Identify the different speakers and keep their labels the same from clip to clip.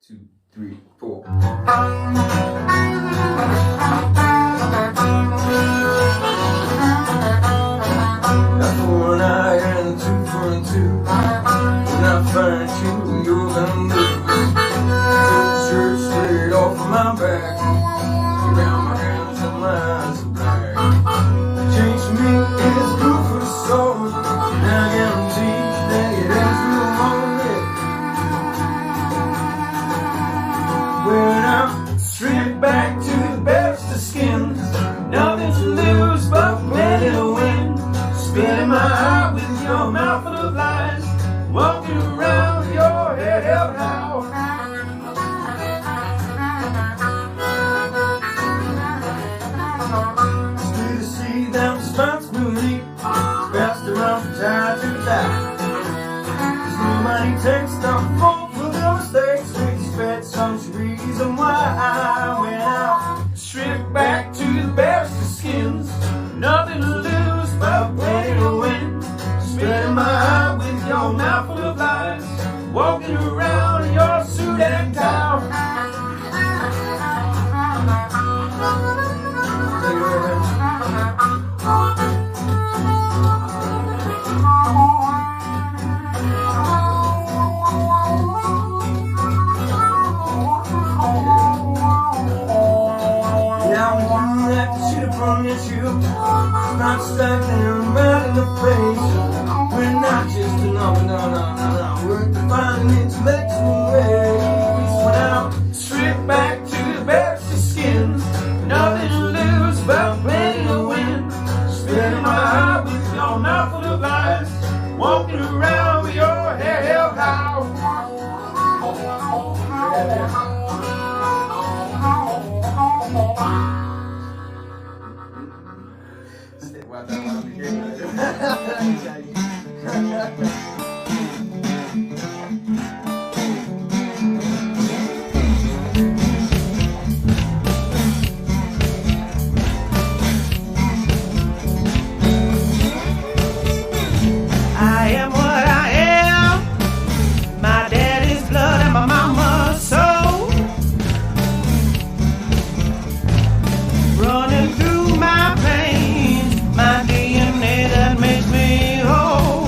Speaker 1: 2, 3, 4. That's for an eye and 2 for a 2. When I find you, you're gonna move. Take the shirt straight off of my back. Around my hands and my eyes are black. The change for me is good for the soul, and I guarantee that it ends real lonely. When I'm stripped back to the best of skins, nothing to lose but plenty to win. Spinning my heart with your mouth full of lies, walking around with your head held high. Still to see that responsibility, passed around from time to time. 'Cause nobody takes the fault for their mistakes. We expect some reason why. When I'm stripped back to the best of skins, nothing to lose but plenty to win. Spinning my heart with your mouth full of lies, walking around in your suit and tie. Thank you very much. Now when you have to shit upon your shoe, not staggering right in the face. We're not just a number, no. We're defining intellectual ways. When I'm stripped back to the best of skins, nothing to lose but plenty to win. Spinning my heart with your mouth full of lies, walking around with your hair held high.
Speaker 2: I am what I am. My daddy's blood and my mama's soul running through my veins, my DNA that makes me whole.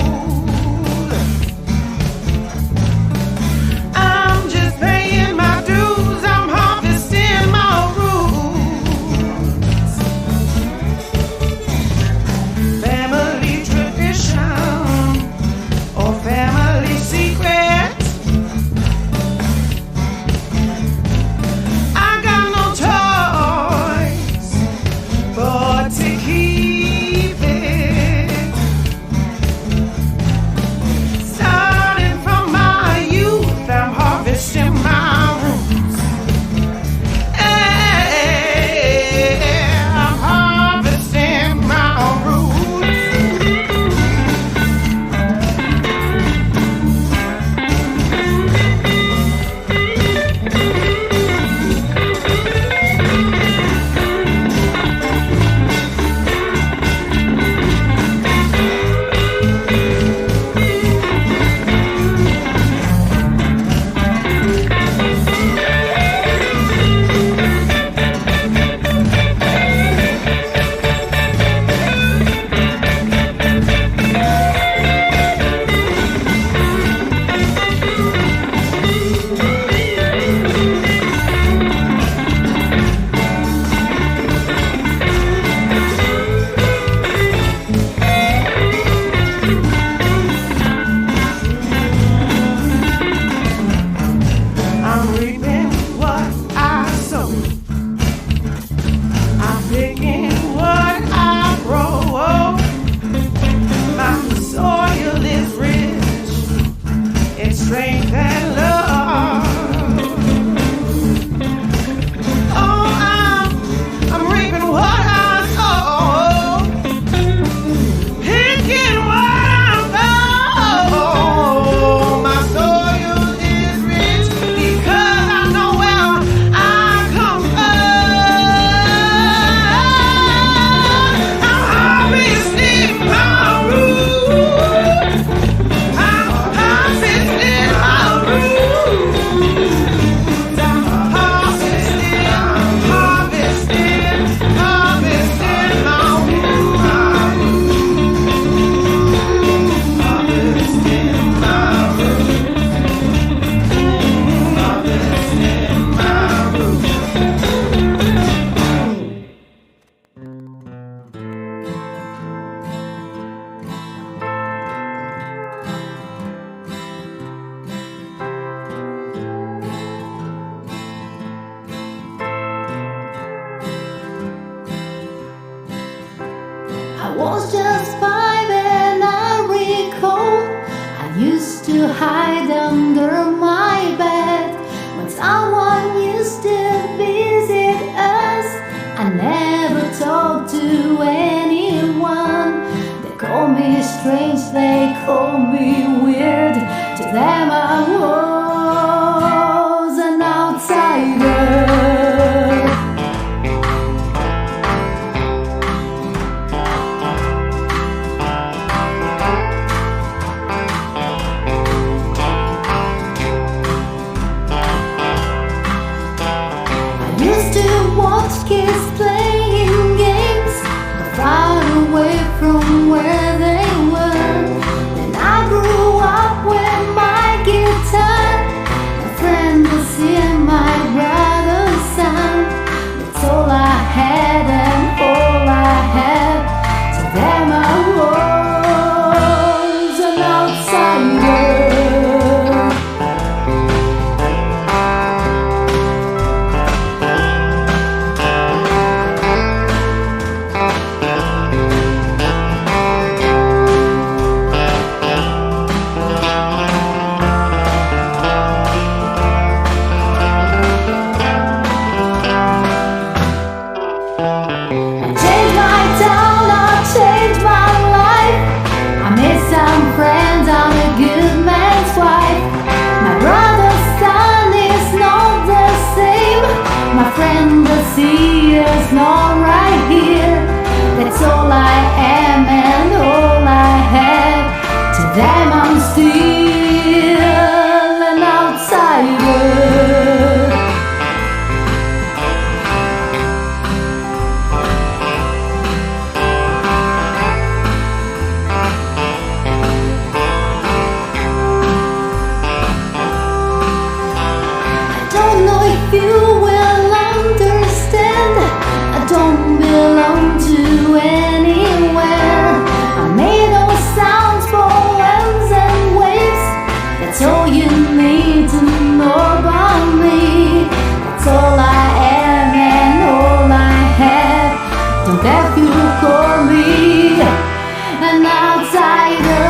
Speaker 3: was just 5 and I recall I used to hide under my bed when someone used to visit us. I never talked to anyone. They call me strange, they call me weird. To them I was an outsider. Kids playing games far away from where they were. Then I grew up with my guitar, my friend was here, my brother's son. That's all I had and all I had. To them I was an outsider. It's not right here. That's all I am and all I have. To them I'm still an outsider. I don't know if you will understand. I don't belong to anywhere. I made all sounds, poems and waves. That's all you need to know about me. That's all I am and all I have. Don't have you call me an outsider.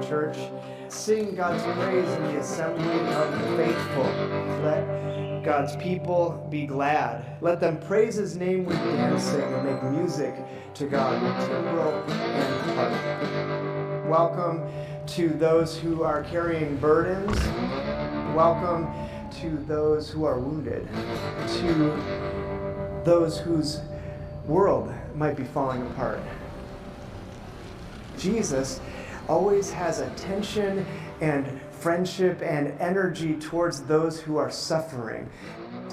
Speaker 1: Church, sing God's praise in the assembly of the faithful. Let God's people be glad. Let them praise His name with dancing and make music to God with timbrel and harp. Welcome to those who are carrying burdens. Welcome to those who are wounded. To those whose world might be falling apart. Jesus always has attention and friendship and energy towards those who are suffering.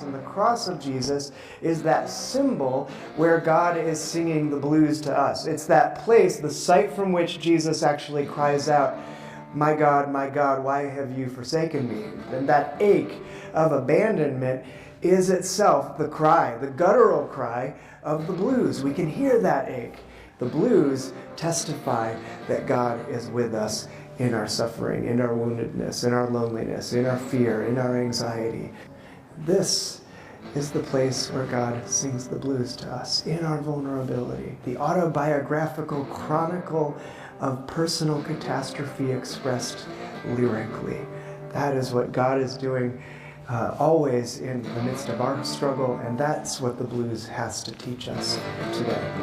Speaker 1: And the cross of Jesus is that symbol where God is singing the blues to us. It's that place, the site from which Jesus actually cries out, my God, why have you forsaken me?" And that ache of abandonment is itself the cry, the guttural cry of the blues. We can hear that ache. The blues testify that God is with us
Speaker 4: in our suffering, in our woundedness, in our loneliness, in our fear, in our anxiety. This is the place where God sings the blues to us, in our vulnerability. The autobiographical chronicle of personal catastrophe expressed lyrically. That is what God is doing always in the midst of our struggle, and that's what the blues has to teach us today.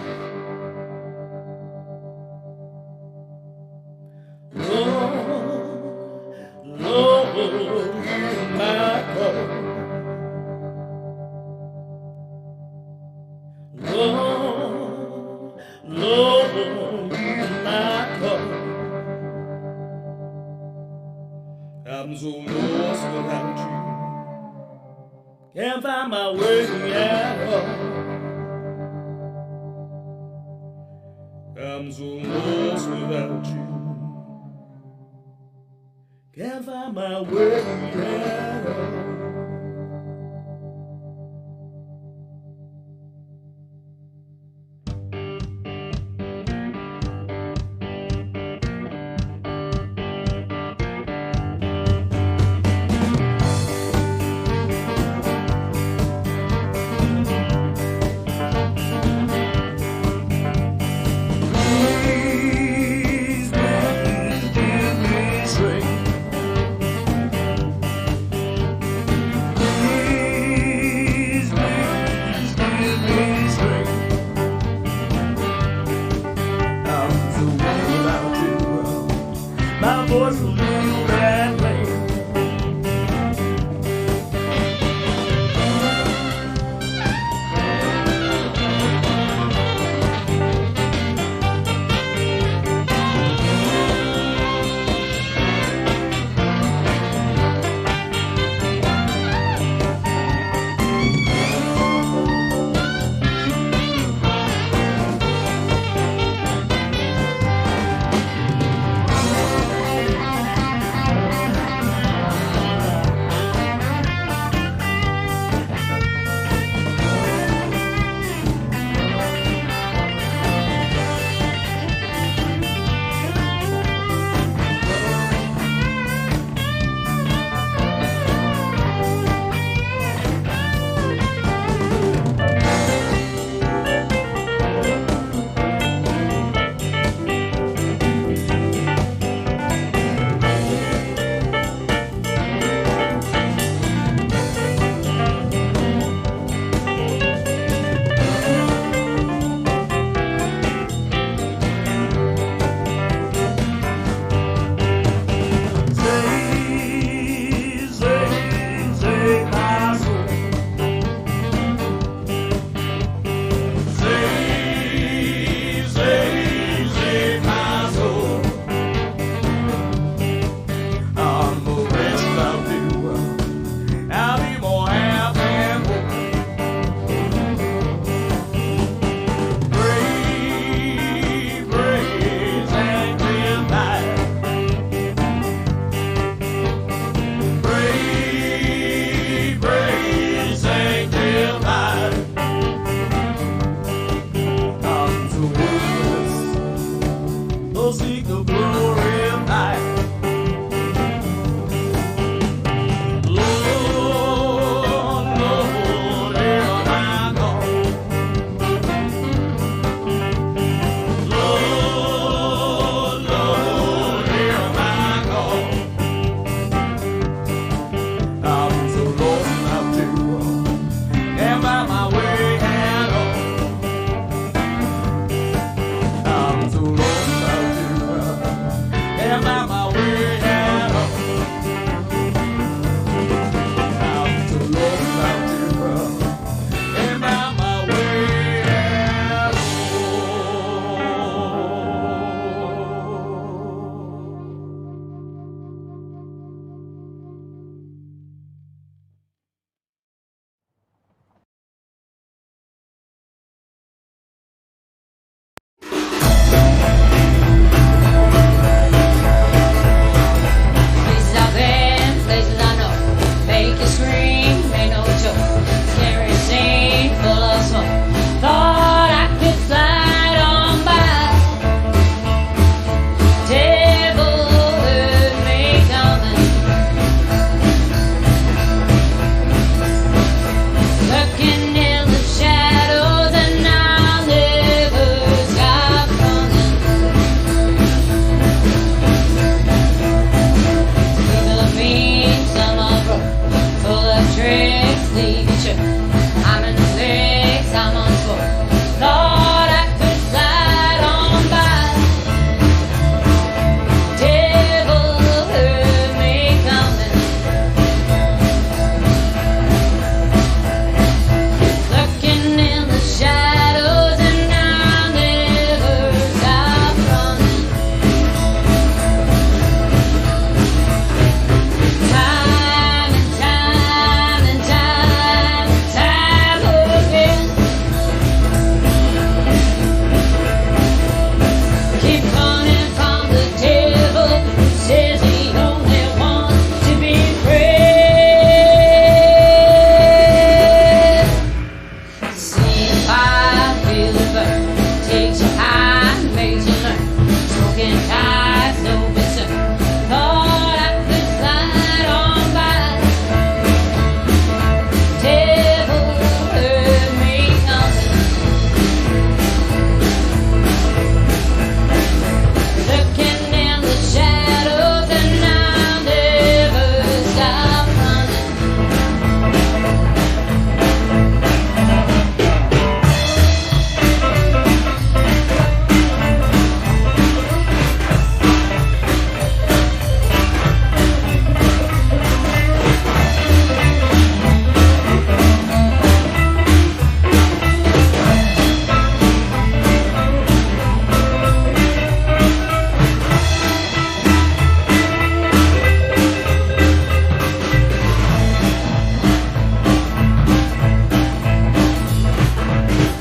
Speaker 1: I'm so lost without you. Can't find my way out. I'm so lost without you. Can't find my way out.
Speaker 3: leave your church. I'm in the place, I'm on tour. Thought I could slide on by. Devil heard me coming. Lurking in the shadows and I never stop running. Time and time and time and time again. Keep running from the devil who says he only wants to be praised. See if I feel the burn, takes you high, makes you learn. Smoking ties, no concern. Thought I could slide on by. Devil heard me coming. Looking in the shadows and I'll never stop running.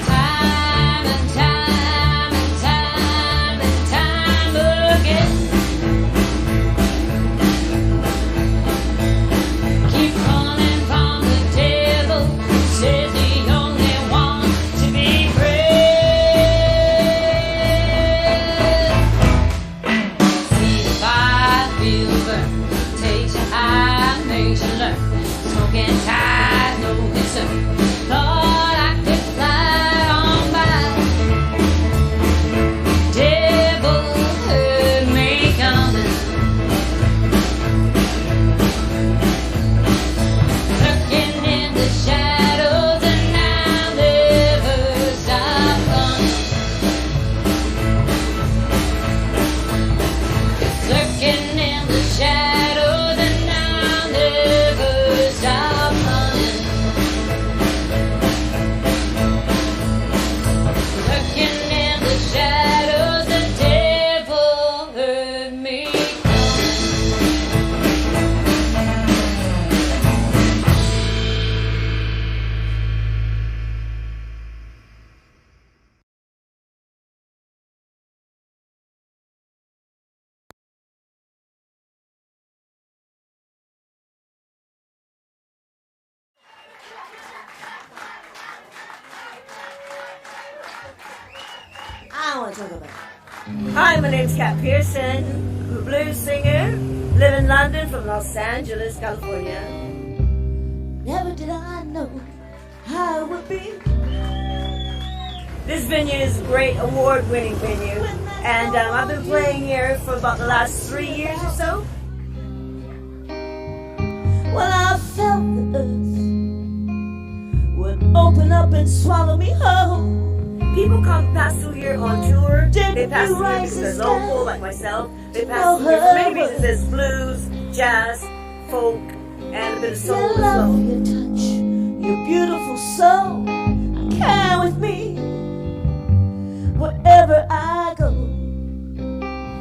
Speaker 3: Time and time and time and time again. Keep running from the devil who says he only wants to be praised. See the fire, feel the burn, takes you high, makes you learn. Smoking ties, no concern. Thought I could slide on by. Devil heard me coming. Lurking in the shadows and I'll never stop running. Lurking in the shadows and I'll never stop running. Lurking in the shadows, the devil heard me coming.
Speaker 5: I want to talk about it. Hi, my name's Kat Pearson. I'm a blues singer. Live in London from Los Angeles, California. Never did I know how it would be. This venue is a great award-winning venue. And I've been playing here for about the last 3 years or so. Well, I felt the earth would open up and swallow me whole. People come pass through here on tour. They pass through here because they're local, like myself. They pass through here for many reasons. There's blues, jazz, folk, and a bit of soul as well.
Speaker 6: Your touch, your beautiful soul, carry with me wherever I go.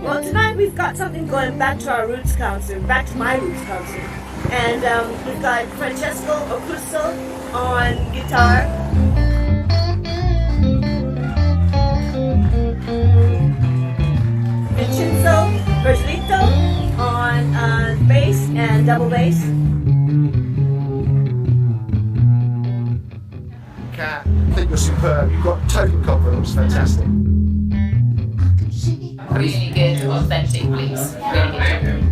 Speaker 5: Well, tonight we've got something going back to our roots concert, back to my roots concert. And we've got Francesco Ocuso on guitar. Vincenzo Virgilito on bass and double bass.
Speaker 7: Kat, I think you're superb. You've got total confidence. Fantastic.
Speaker 8: Really good, authentic, please. Really good.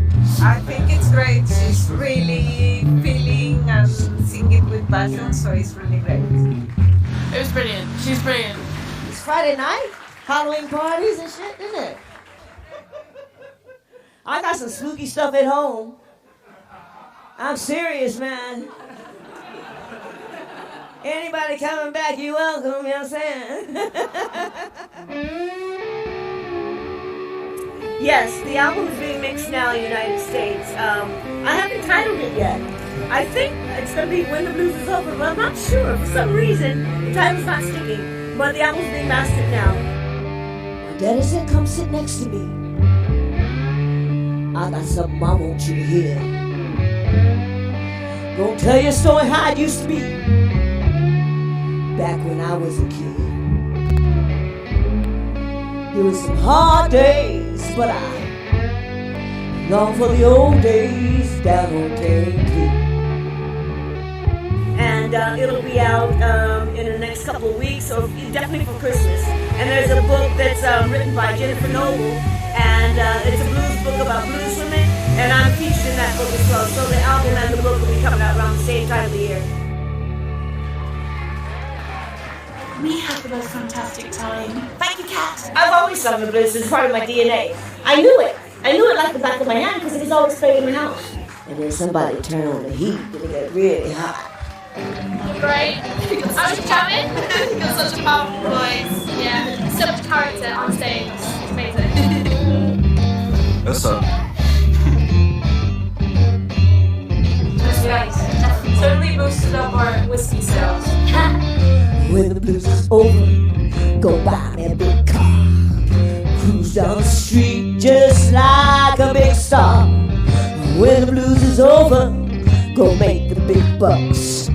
Speaker 9: I think it's great. She's really feeling and singing with passion, so it's really great.
Speaker 8: It was brilliant. She's brilliant.
Speaker 5: It's Friday night, Halloween parties and shit, isn't it? I got some spooky stuff at home. I'm serious, man. Anybody coming back, you welcome, you know what I'm saying? Yes, the album is being mixed now in the United States. I haven't titled it yet. I think it's going to be When the Blues is Over, but I'm not sure. For some reason, the title's not sticking. But the album's being mastered now.
Speaker 6: My daddy said, come sit next to me. I got something I want you to hear. Gonna tell you a story how it used to be back when I was a kid. There were some hard days, but I long for the old days down on Cane Creek.
Speaker 5: And it'll be out in the next couple of weeks, or definitely for Christmas. And there's a book that's written by Jennifer Noble, and it's a blues book about blues swimming, and I'm featured in that book as well. So the album and the book will be coming out around the same time of the year.
Speaker 8: We had the most fantastic time.
Speaker 5: Thank you, Kat. I've always sung the blues. It's part of my DNA. I knew it. I knew it like the back of my hand because it was always played in my house.
Speaker 6: And then somebody turned on the heat and it got really hot.
Speaker 8: Great. I was jamming. You've got such a powerful voice. Yeah. So much character on stage. It's amazing.
Speaker 1: That's up.
Speaker 8: That's right. Totally boosted up our whiskey sales.
Speaker 6: When the blues is over, go buy me a big car. Cruise down the street just like a big star. When the blues is over, go make the big bucks.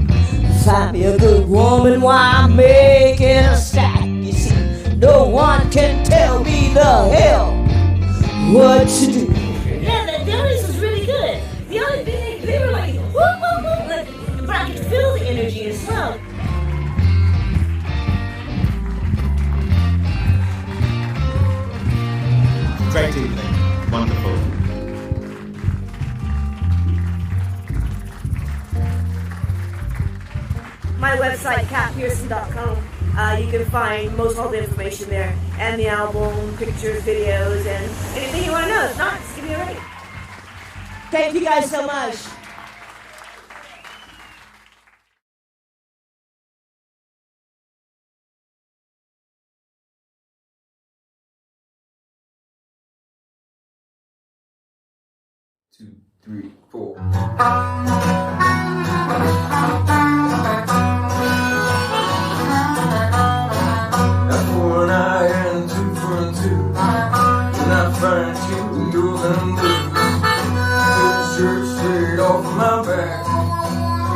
Speaker 6: Find me a good woman while I'm making a stack. You see, no one can tell me the hell what to do.
Speaker 5: Yeah, the audience was really good. The only thing, they were like, whoop, whoop, whoop. Like, but I could feel the energy as well.
Speaker 10: Great evening. Wonderful.
Speaker 5: My website, katpearson.com. You can find most all the information there, and the album, pictures, videos, and anything you want to know. If not, just give me a ring.
Speaker 6: Thank you guys so much.
Speaker 1: Two, three, four. That's for an eye and two for a two. When I find you, you're gonna move. Take the shirt straight off my back.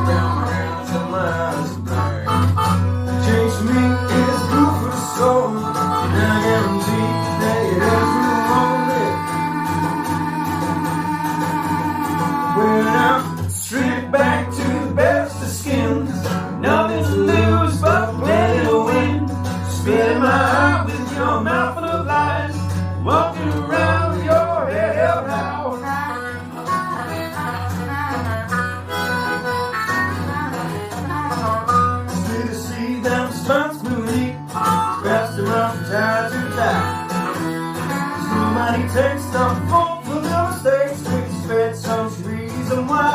Speaker 1: Around my hands and my eyes are black. Change me is blue for the soul. And I guarantee that it has no wrong there. When I'm stripped back to the best of skins, nothing to lose but plenty to win. Spitting my heart with your mouth full of lies, walking around with your head held high. Still to see them responsibility wrapped around from time to time. Somebody takes the fault for the mistakes, we expect some reason why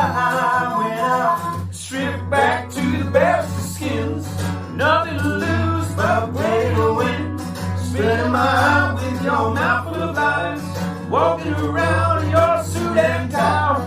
Speaker 1: when I'm stripped back to the best of skins, nothing to lose but plenty to win. Spitting my heart with your mouth full of lies, walking around in your suit and tie.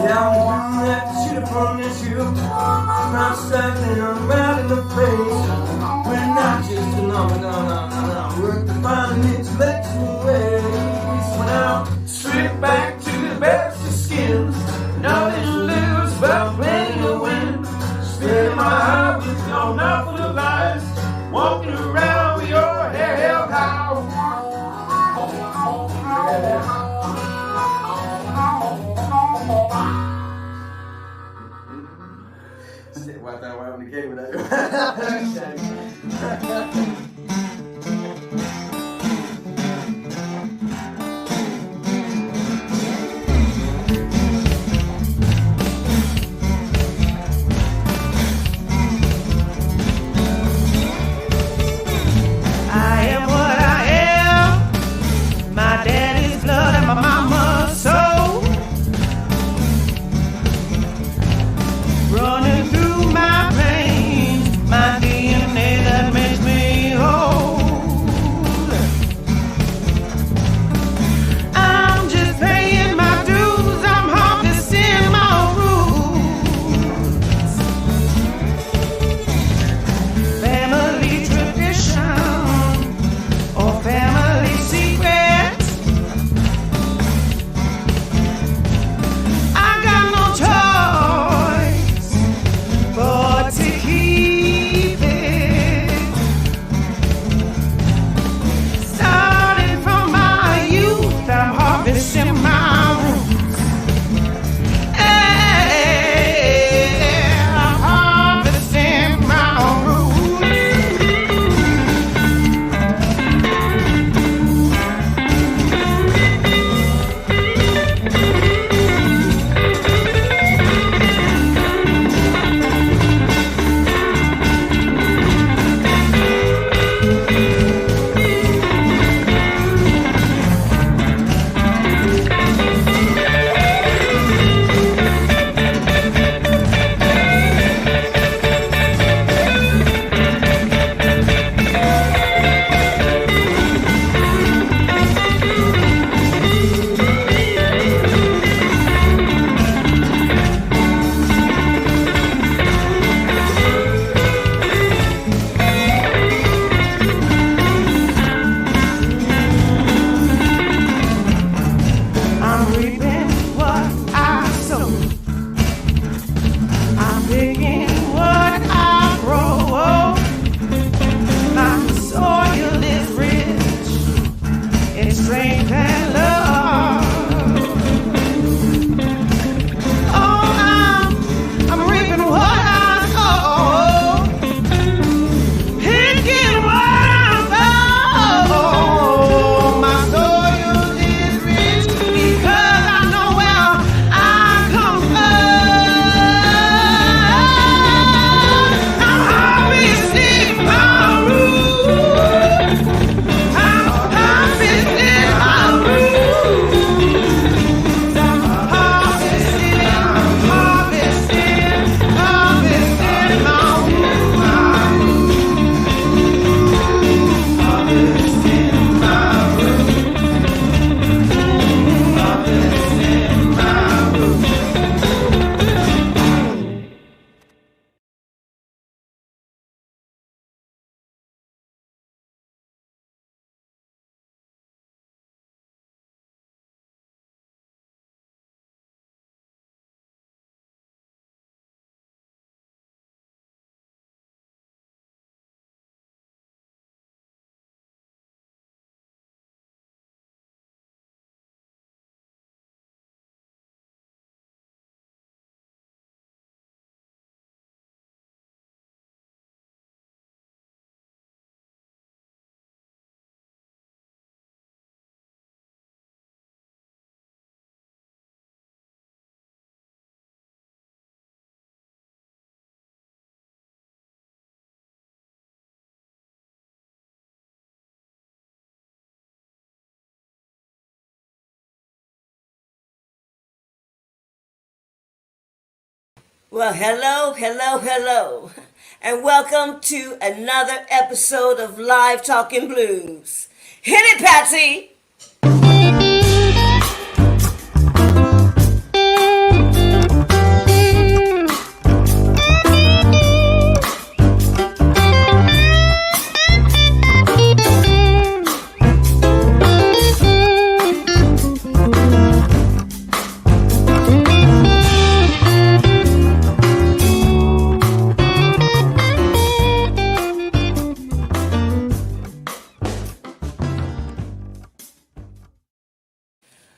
Speaker 1: Yeah, I'm doing that shit from your shoe. I'm staggering around in the face. We're not just a number, no. Work to find an intellectual ways. When I'm stripped back to the best of skins, nothing to lose but plenty to win. Spitting my heart with your mouth full of lies, walking around with your hair held high. Why I'm the game with that?
Speaker 5: Well, hello, hello, hello, and welcome to another episode of Live Talking Blues. Hit it, Patsy!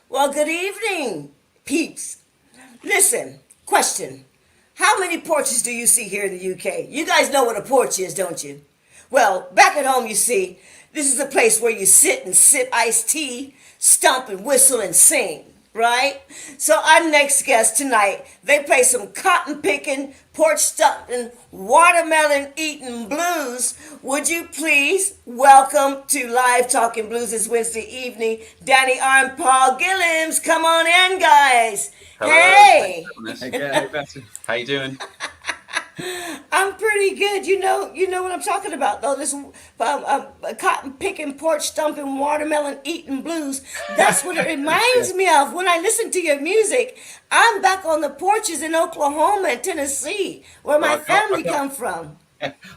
Speaker 5: Well, good evening, peeps. Listen, question. How many porches do you see here in the UK? You guys know what a porch is, don't you? Well, back at home, you see, this is a place where you sit and sip iced tea, stomp and whistle and sing, right? So our next guest tonight, they play some cotton picking, porch stomping, watermelon eating blues. Would you please welcome to Live Talking Blues this Wednesday evening, Danny R and Paul Gillings. Come on in, guys.
Speaker 10: Hello.
Speaker 5: Hey.
Speaker 10: Hey, Betsy. How you doing?
Speaker 5: I'm pretty good. You know what I'm talking about, though. This cotton picking, porch stomping, watermelon eating blues. That's what it reminds me of when I listen to your music. I'm back on the porches in Oklahoma and Tennessee, where my family come from.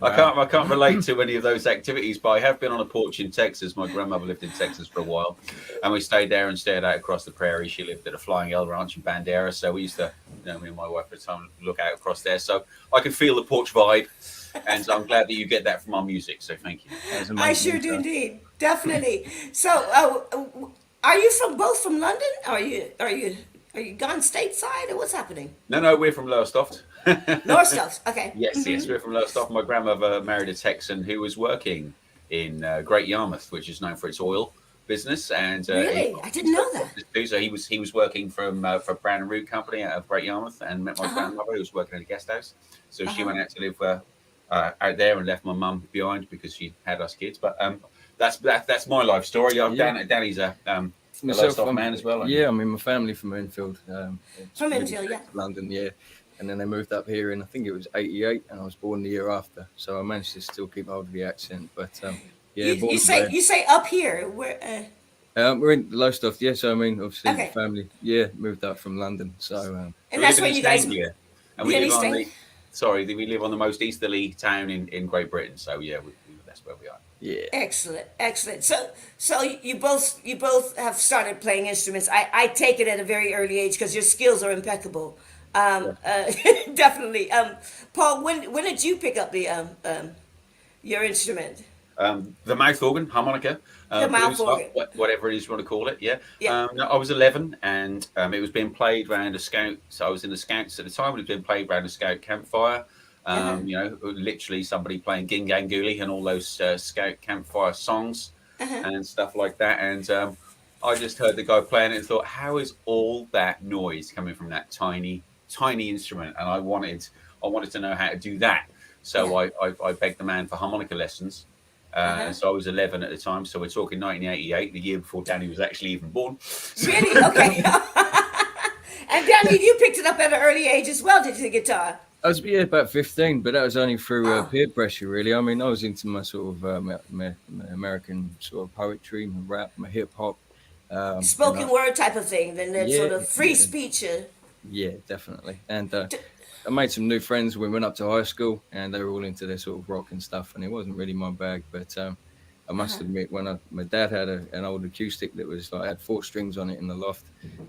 Speaker 10: I can't relate to any of those activities, but I have been on a porch in Texas. My grandmother lived in Texas for a while, and we stayed there and stared out across the prairie. She lived at a Flying L Ranch in Bandera, so we used to, me and my wife at the time, look out across there. So I can feel the porch vibe, and I'm glad that you get that from our music. So thank you.
Speaker 5: I sure do indeed, definitely. So, are you both from London? Are you gone stateside, or what's happening?
Speaker 10: No, we're from Lowestoft.
Speaker 5: Lowestoft, okay.
Speaker 10: Yes, we're from Lowestoft. My grandmother married a Texan who was working in Great Yarmouth, which is known for its oil business. And
Speaker 5: really, I didn't know that.
Speaker 10: So he was working for Brown and Root Company out of Great Yarmouth, and met my grandmother who was working in a guest house. So she went out to live out there and left my mum behind because she had us kids. But that's my life story. Danny's a Lowestoft man as well.
Speaker 11: Yeah, I mean, my family from Enfield.
Speaker 5: From Enfield, yeah.
Speaker 11: London, yeah. And then they moved up here in, I think it was 88, and I was born the year after. So I managed to still keep hold of the accent. But yeah,
Speaker 5: you say up here.
Speaker 11: We're in Lowestoft, yeah. So I mean, obviously, the family, moved up from London. So
Speaker 5: and that's where you guys.
Speaker 10: And we live on the most easterly town in Great Britain. So yeah, that's where we are.
Speaker 11: Yeah.
Speaker 5: Excellent. So you both have started playing instruments. I take it at a very early age because your skills are impeccable. Definitely. Paul, when did you pick up the your instrument?
Speaker 10: The mouth organ, harmonica,
Speaker 5: the mouth organ,
Speaker 10: whatever it is you want to call it. Yeah. I was 11, and it was being played around a scout. So I was in the scouts at the time. It was being played around a scout campfire. Literally somebody playing Gingangooli and all those scout campfire songs and stuff like that. And I just heard the guy playing it and thought, how is all that noise coming from that tiny instrument? And I wanted to know how to do that. So I begged the man for harmonica lessons. So I was 11 at the time. So we're talking 1988, the year before Danny was actually even born.
Speaker 5: Really? Okay. And Danny, you picked it up at an early age as well, did you, the guitar?
Speaker 11: I was about 15, but that was only through peer pressure, really. I mean, I was into my sort of my American sort of poetry, my rap, my hip hop.
Speaker 5: Spoken word type of thing, then that sort of free speech.
Speaker 11: Yeah, definitely. And I made some new friends when we went up to high school, and they were all into their sort of rock and stuff, and it wasn't really my bag. But I must admit, when my dad had an old acoustic that was had 4 strings on it in the loft,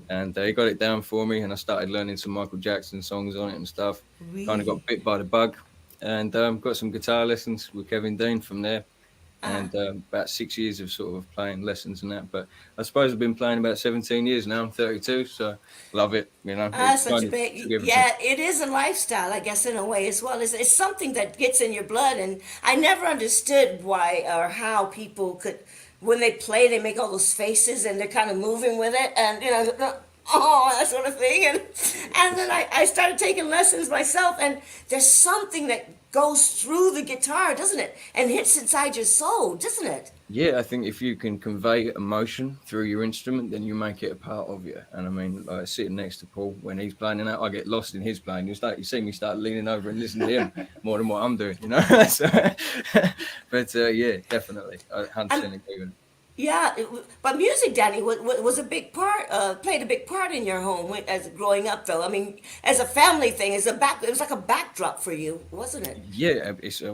Speaker 11: and he got it down for me, and I started learning some Michael Jackson songs on it and stuff. Really? Kind of got bit by the bug, and got some guitar lessons with Kevin Dean from there. And about 6 years of sort of playing lessons and that. But I suppose I've been playing about 17 years now. I'm 32, so love it.
Speaker 5: Such a big, it is a lifestyle, I guess, in a way as well. It's something that gets in your blood, and I never understood why or how people could, when they play, they make all those faces and they're kind of moving with it, and oh, that sort of thing. And then I started taking lessons myself, and there's something that goes through the guitar, doesn't it? And hits inside your soul, doesn't it?
Speaker 11: Yeah, I think if you can convey emotion through your instrument, then you make it a part of you. And I mean, like sitting next to Paul when he's playing that, I get lost in his playing. You see me start leaning over and listening to him more than what I'm doing, you know. But yeah, definitely, I 100% agree with it.
Speaker 5: Yeah, but music, Danny, was a big part. Played a big part in your home as growing up, though. I mean, as a family thing, it was like a backdrop for you, wasn't it?
Speaker 11: Yeah,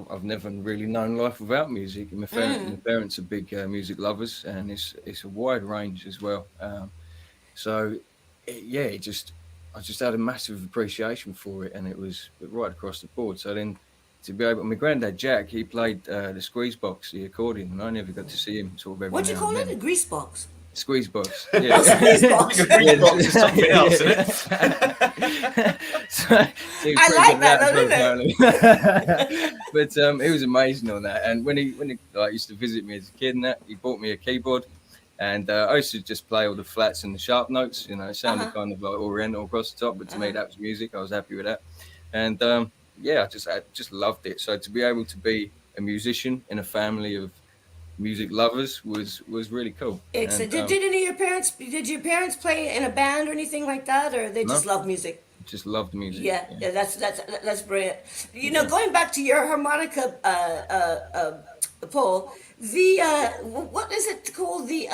Speaker 11: I've never really known life without music. And my parents are big music lovers, and it's a wide range as well. So yeah, I just had a massive appreciation for it, and it was right across the board. So then to be able, my granddad Jack, he played the squeeze box, the accordion, and I never got to see him sort of every
Speaker 5: What'd you
Speaker 11: now
Speaker 5: call
Speaker 11: and
Speaker 5: it?
Speaker 11: then.
Speaker 5: A grease box.
Speaker 11: Squeeze box. Yeah.
Speaker 5: Squeeze box.
Speaker 10: Grease box is something else, isn't it?
Speaker 11: So he was
Speaker 5: I like
Speaker 11: pretty good
Speaker 5: that,
Speaker 11: at
Speaker 5: though,
Speaker 11: apparently. But he was amazing on that. And when he like used to visit me as a kid and that, he bought me a keyboard. And I used to just play all the flats and the sharp notes. You know, it sounded kind of like oriental across the top, but to me that was music. I was happy with that. And yeah, I just loved it. So to be able to be a musician in a family of music lovers was really cool.
Speaker 5: Excellent. Did your parents play in a band or anything like that, or they just love music?
Speaker 11: Just loved music.
Speaker 5: Yeah, that's brilliant. You know, going back to your harmonica, Paul, the what is it called? The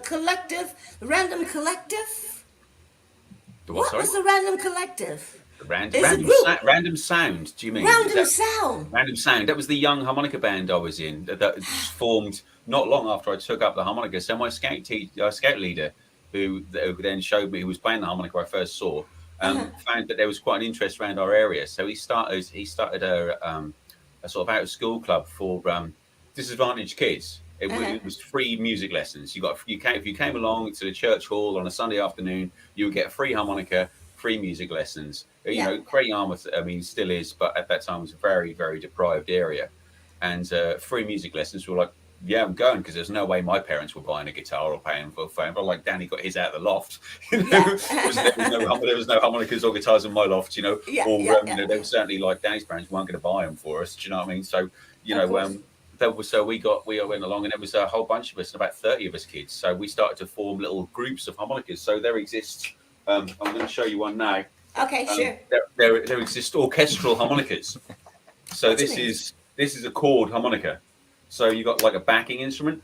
Speaker 5: collective, random collective.
Speaker 10: The
Speaker 5: What
Speaker 10: sorry?
Speaker 5: was the random collective?
Speaker 10: Random Sound, do you mean?
Speaker 5: Random Sound.
Speaker 10: Random Sound. That was the young harmonica band I was in that formed not long after I took up the harmonica. So my scout leader, who then showed me, who was playing the harmonica I first saw, found that there was quite an interest around our area. So he started a sort of out of school club for disadvantaged kids. It was free music lessons. If you came along to the church hall on a Sunday afternoon, you would get a free harmonica, free music lessons. You know, Creighton Yarmouth, I mean, still is, but at that time was a very, very deprived area. And free music lessons were like, yeah, I'm going, because there's no way my parents were buying a guitar or paying for a phone. But like Danny got his out of the loft. You know? There was no harmonicas or guitars in my loft, you know. You know, they were certainly like Danny's parents weren't going to buy them for us. Do you know what I mean? So, you know, we went along, and there was a whole bunch of us, about 30 of us kids. So we started to form little groups of harmonicas. So there exists. I'm going to show you one now.
Speaker 5: Okay, sure.
Speaker 10: There exist orchestral harmonicas. So this is a chord harmonica. So you got like a backing instrument,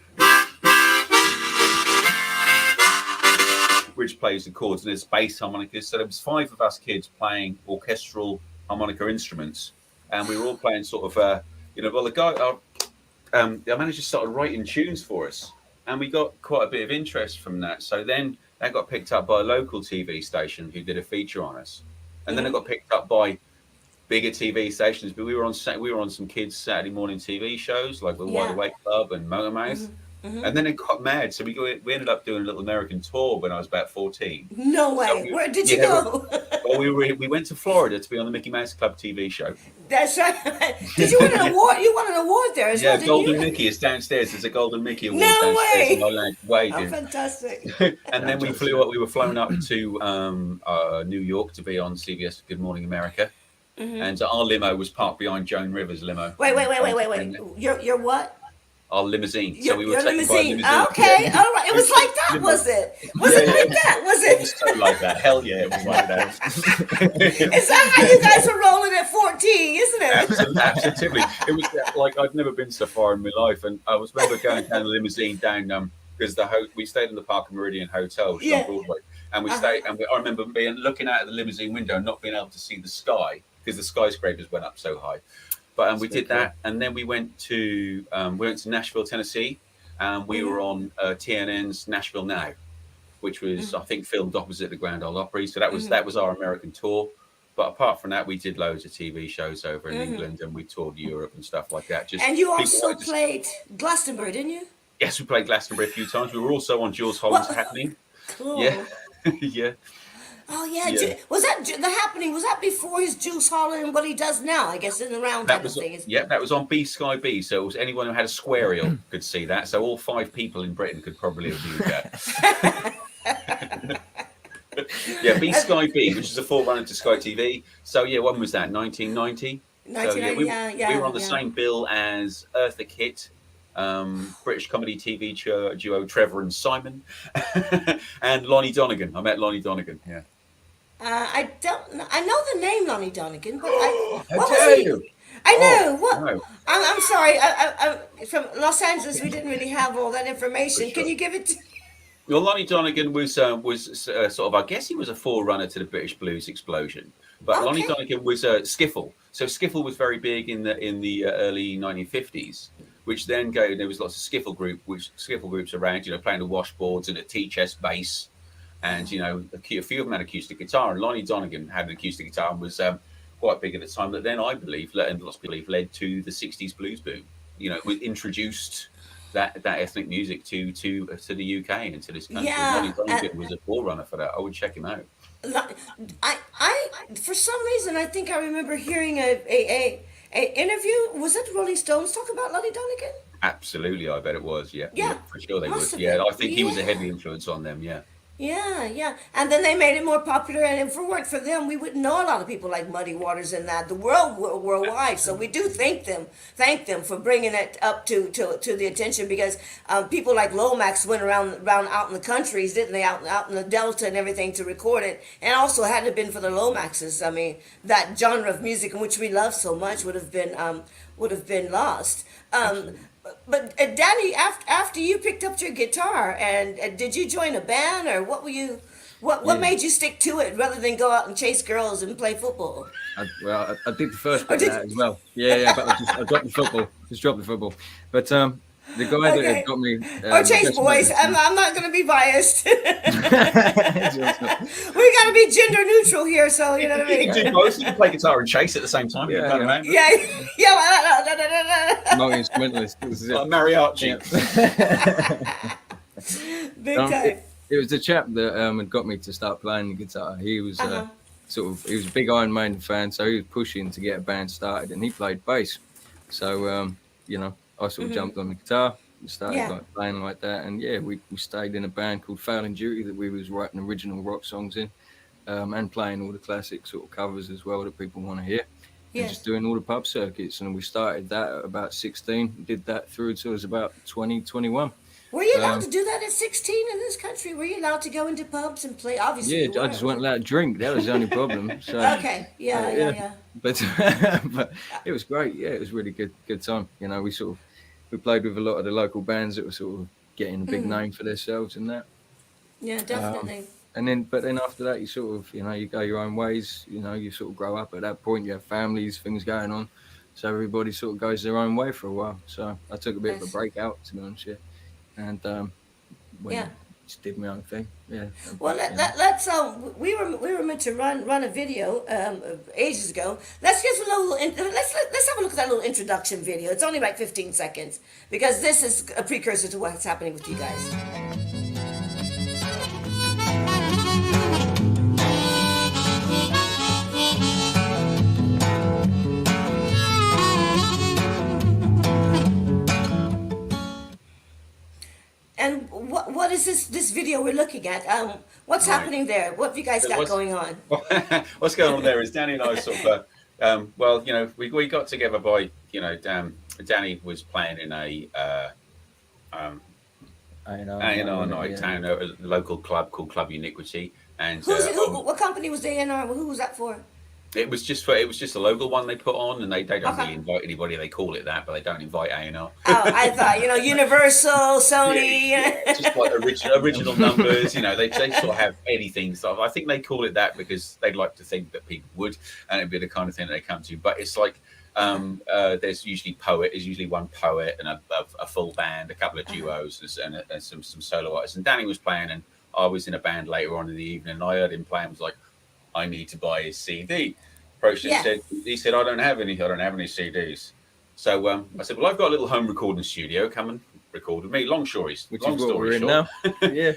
Speaker 10: which plays the chords, and there's bass harmonicas. So there was 5 of us kids playing orchestral harmonica instruments, and we were all playing sort of, you know, well, the manager started writing tunes for us, and we got quite a bit of interest from that. So then that got picked up by a local TV station who did a feature on us, and then it got picked up by bigger TV stations. But we were on some kids' Saturday morning TV shows like the Wide Awake Club and Motormouth. And then it got mad, so we ended up doing a little American tour when I was about 14.
Speaker 5: No way.
Speaker 10: So
Speaker 5: Where did you go?
Speaker 10: Well, we went to Florida to be on the Mickey Mouse Club TV show.
Speaker 5: That's right. Did you win an award? You won an award there as well, didn't
Speaker 10: Golden
Speaker 5: you?
Speaker 10: Mickey is downstairs. There's a Golden Mickey award
Speaker 5: No
Speaker 10: downstairs
Speaker 5: way.
Speaker 10: in my lounge. Way,
Speaker 5: Oh,
Speaker 10: dude.
Speaker 5: fantastic.
Speaker 10: And then we flew up. We were flown up to New York to be on CBS Good Morning America. And our limo was parked behind Joan Rivers' limo.
Speaker 5: Wait. Your what?
Speaker 10: Our limousine.
Speaker 5: Your
Speaker 10: taken by a
Speaker 5: limousine.
Speaker 10: limousine.
Speaker 5: Okay, all right. It was like that, was it? Was it like that? Was
Speaker 10: It
Speaker 5: it?
Speaker 10: was so like that. Hell yeah, it was like that.
Speaker 5: Is that how you guys are rolling at 14, isn't it?
Speaker 10: Absolutely. It was like I'd never been so far in my life, and I remember going down the limousine down because we stayed in the Park and Meridian Hotel, which is on Broadway, and we stayed. And I remember looking out of the limousine window and not being able to see the sky because the skyscrapers went up so high. But we did that, and then we went to Nashville, Tennessee, and we were on TNN's Nashville Now, which was I think filmed opposite the Grand Ole Opry. So that was our American tour. But apart from that, we did loads of TV shows over in England, and we toured Europe and stuff like that.
Speaker 5: And you also played Glastonbury, didn't you?
Speaker 10: Yes, we played Glastonbury a few times. We were also on Jules Holland's Happening.
Speaker 5: Cool.
Speaker 10: Yeah, yeah.
Speaker 5: Oh yeah. Was that the Happening? Was that before his Juice Holland and what he does now? I guess in the round type of thing.
Speaker 10: That was on B Sky B. So it was anyone who had a squarial could see that. So all 5 people in Britain could probably have viewed that. Yeah, B Sky B, which is a forerunner to Sky TV. So yeah, when was that? 1990. So yeah, we were on the same bill as Eartha Kitt, British comedy TV duo Trevor and Simon, and Lonnie Donegan. I met Lonnie Donegan. Yeah.
Speaker 5: I don't. I know the name Lonnie Donegan, but
Speaker 10: How dare you?
Speaker 5: I know what.
Speaker 10: No.
Speaker 5: I'm sorry. I'm from Los Angeles. We didn't really have all that information. Can you give it to?
Speaker 10: Well, Lonnie Donegan was sort of, I guess he was a forerunner to the British blues explosion. But Lonnie Donegan was skiffle. So skiffle was very big in the early 1950s, which then there was lots of skiffle groups around, playing the washboards and a tea-chest bass, and a few of them had acoustic guitar. And Lonnie Donegan had an acoustic guitar and was quite big at the time. That then I believe, and lots of people believe, led to the 60s blues boom. It introduced that ethnic music to the UK and to this country. Lonnie Donegan was a forerunner for that. I would check him out.
Speaker 5: I for some reason I think I remember hearing a interview. Was it Rolling Stones talk about Lonnie Donegan?
Speaker 10: Absolutely, I bet it was. Yeah, for sure they would.
Speaker 5: Yeah,
Speaker 10: I think he was a heavy influence on them. Yeah.
Speaker 5: Yeah. And then they made it more popular, and if it weren't for them, we wouldn't know a lot of people like Muddy Waters and that worldwide. So we do thank them for bringing it up to the attention, because people like Lomax went around out in the countries, didn't they? Out in the Delta and everything to record it, and also had it been for the Lomaxes, I mean, that genre of music in which we love so much would have been lost. But Danny, after you picked up your guitar, and did you join a band, or what were you? What made you stick to it rather than go out and chase girls and play football?
Speaker 11: I did the first bit of that as well. Yeah, but I dropped the football. Just dropped the football. But the guy that had got me...
Speaker 5: or chase boys. I'm not going to be biased. We got to be gender neutral here, so you know what I mean?
Speaker 10: You can do both. You can play guitar and chase at the same time.
Speaker 5: Yeah.
Speaker 11: Multi-instrumentalist.
Speaker 10: Mariachi.
Speaker 5: Big time.
Speaker 11: It was the chap that had got me to start playing the guitar. He was he was a big Iron Maiden fan, so he was pushing to get a band started, and he played bass. So I sort of jumped on the guitar and started playing like that, and we stayed in a band called Failing Duty that we was writing original rock songs in, and playing all the classic sort of covers as well that people want to hear. And just doing all the pub circuits, and we started that at about 16, did that through till it was about 2021.
Speaker 5: Were you allowed to do that at 16 in this country? Were you allowed to go into pubs and play? Obviously,
Speaker 11: I just wasn't allowed to drink. That was the only problem. So,
Speaker 5: okay, yeah.
Speaker 11: But it was great. Yeah, it was really good time. We played with a lot of the local bands that were sort of getting a big name for themselves and that.
Speaker 5: Yeah, definitely.
Speaker 11: But then after that, you sort of, you go your own ways. You sort of grow up. At that point, you have families, things going on, so everybody sort of goes their own way for a while. So I took a bit of a break out, to be honest. Yeah. And just did my own thing. Yeah.
Speaker 5: Well, let's we were meant to run a video ages ago. Let's get a little. Let's have a look at that little introduction video. It's only like 15 seconds, because this is a precursor to what's happening with you guys. And what is this video we're looking at? What's happening there? What have you guys got going on?
Speaker 10: What's going on there is Danny and I sort of, we got together by, Danny was playing in a A&R night down at a local club called Club Uniquity. And
Speaker 5: what company was the A&R? Who was that for?
Speaker 10: It was just a local one they put on, and they don't really invite anybody. They call it that, but they don't invite A&R.
Speaker 5: Oh, I thought, Universal, Sony.
Speaker 10: Just like original numbers, they sort of have anything stuff. I think they call it that because they'd like to think that people would, and it'd be the kind of thing that they come to. But it's like there's usually one poet and a full band, a couple of duos, and some solo artists. And Danny was playing, and I was in a band later on in the evening, and I heard him play and was like, I need to buy his CD. Approached him, he said, I don't have any CDs. So I said, well, I've got a little home recording studio. Come and record with me. Long story short.
Speaker 11: Now. Yeah.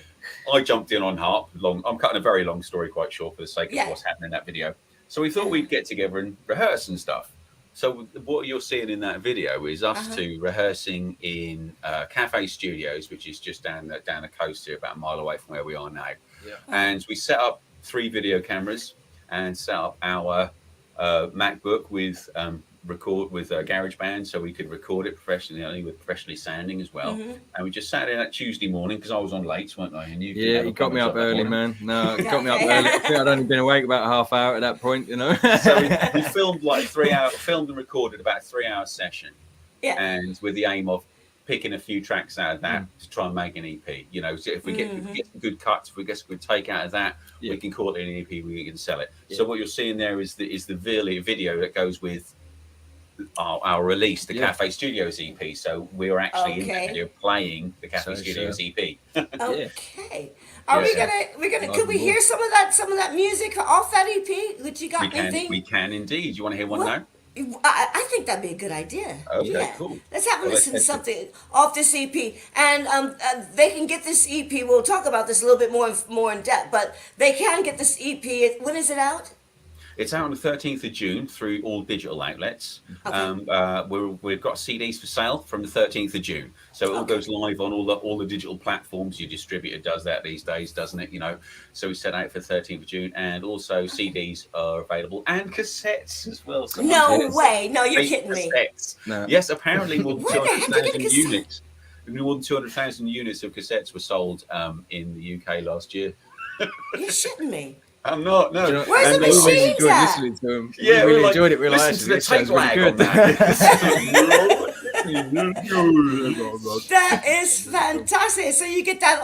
Speaker 10: I jumped in on harp. I'm cutting a very long story quite short for the sake of what's happening in that video. So we thought we'd get together and rehearse and stuff. So what you're seeing in that video is us two rehearsing in Cafe Studios, which is just down the coast here, about a mile away from where we are now. Yeah. And we set up 3 video cameras and set up our MacBook with GarageBand, so we could record it professionally with professionally sounding as well. And we just sat in that Tuesday morning because I was on late, weren't I? And
Speaker 11: you got me up early, man. No, you got me up early. I think I'd only been awake about a half hour at that point, you know.
Speaker 10: So we filmed like 3 hours, filmed and recorded about a 3-hour session, and with the aim of picking a few tracks out of that to try and make an EP. You know, so if we get some good cuts, if we get some good take out of that, we can call it an EP. We can sell it. So what you're seeing there is the video that goes with our release, the Cafe Studios EP. So we're actually in that video playing the Cafe Studios EP.
Speaker 5: Okay. Are we gonna could we hear some of that music off that EP? Which you got anything?
Speaker 10: We can indeed. You want to hear one now?
Speaker 5: I think that'd be a good idea.
Speaker 10: Okay, cool.
Speaker 5: Let's have a listen to something off this EP, and they can get this EP. We'll talk about this a little bit more in depth, but they can get this EP. When is it out?
Speaker 10: It's out on the 13th of June through all digital outlets. We've got CDs for sale from the 13th of June. So it all goes live on all the digital platforms. Your distributor does that these days, doesn't it? You know, so we set out for the 13th of June, and also CDs are available and cassettes as well.
Speaker 5: No way! No, you're kidding me.
Speaker 11: No.
Speaker 10: Yes, apparently more than 200,000 units. More than 200,000 units of cassettes were sold in the UK last year.
Speaker 5: You're shitting me.
Speaker 10: I'm not. No.
Speaker 11: You know,
Speaker 5: where's the machines at?
Speaker 11: Yeah, we really enjoyed it. We realized
Speaker 10: listen to the tape lag on that.
Speaker 5: That is fantastic. So you get that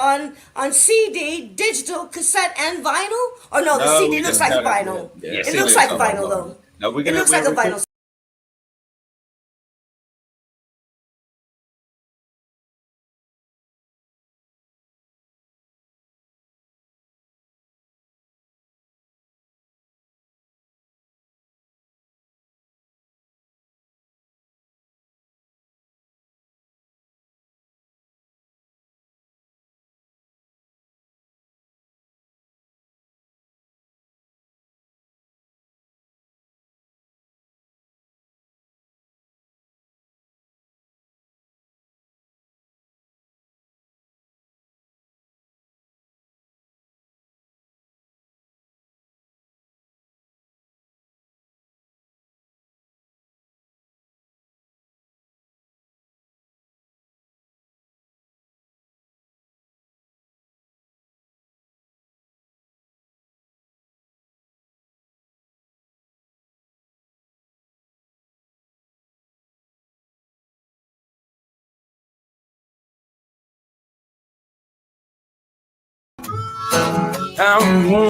Speaker 5: on CD, digital, cassette, and vinyl? Or no, the CD looks like a vinyl. It looks like a vinyl though.
Speaker 10: No,
Speaker 5: it looks like a vinyl.
Speaker 2: I